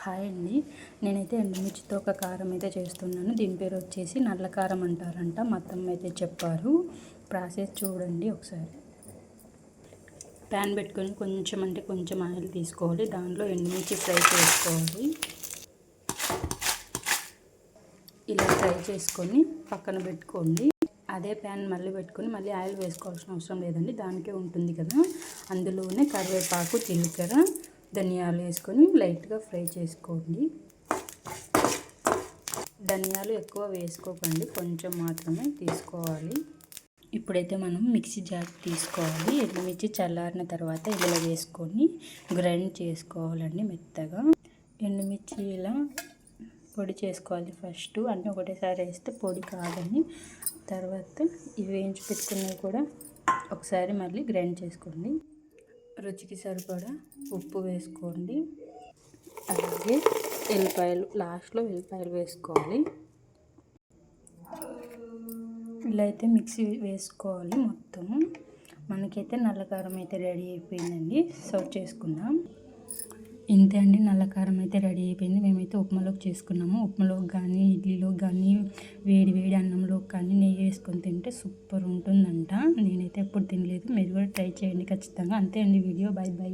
Hi అండి, నేనైతే ఎండుమిర్చితో ఒక కారం అయితే చేస్తున్నాను. దీని పేరు వచ్చేసి నల్ల కారం అంటారంట. మా అత్తమ్మ అయితే చెప్పారు. ప్రాసెస్ చూడండి ఒకసారి. ప్యాన్ పెట్టుకొని కొంచెం ఆయిల్ తీసుకోవాలి. దాంట్లో ఎండుమిర్చి ఫ్రై చేసుకోవాలి. ఇలా ఫ్రై చేసుకొని పక్కన పెట్టుకోండి. అదే ప్యాన్ మళ్ళీ పెట్టుకొని మళ్ళీ ఆయిల్ వేసుకోవాల్సిన అవసరం లేదండి, దానికే ఉంటుంది కదా. అందులోనే కరివేపాకు, జీలకర్ర, ధనియాలు వేసుకొని లైట్గా ఫ్రై చేసుకోండి. ధనియాలు ఎక్కువ వేసుకోకండి, కొంచెం మాత్రమే తీసుకోవాలి. ఇప్పుడైతే మనం మిక్సీ జార్ తీసుకోవాలి. ఎండుమిర్చి చల్లారిన తర్వాత ఇందులో వేసుకొని గ్రైండ్ చేసుకోవాలండి మెత్తగా. ఎండుమిర్చి ఇలా పొడి చేసుకోవాలి ఫస్ట్, అన్నీ ఒకటేసారి వేస్తే పొడి కాదని. తర్వాత ఇవి వేయించి పెట్టుకున్నవి కూడా ఒకసారి మళ్ళీ గ్రైండ్ చేసుకోండి. రుచికి సరిపడా ఉప్పు వేసుకోండి. అలాగే ఎల్లిపాయలు, లాస్ట్లో ఎల్లిపాయలు వేసుకోవాలి. ఇలా అయితే మిక్సీ వేసుకోవాలి మొత్తము. మనకైతే నల్లకారం అయితే రెడీ అయిపోయిందండి. సర్వ్ చేసుకుందాం. ఇంతే అండి, నల్లకారం అయితే రెడీ అయిపోయింది. మేమైతే ఉప్మాలోకి చేసుకున్నాము. ఉప్మాలోకి కానీ, ఇడ్లీలోకి కానీ, వేడి వేడి అన్నంలోకి కానీ నెయ్యి వేసుకొని తింటే సూపర్ ఉంటుందంట. నేనైతే ఎప్పుడు తినలేదు, మీరు కూడా ట్రై చేయండి ఖచ్చితంగా. అంతే అండి వీడియో. By by.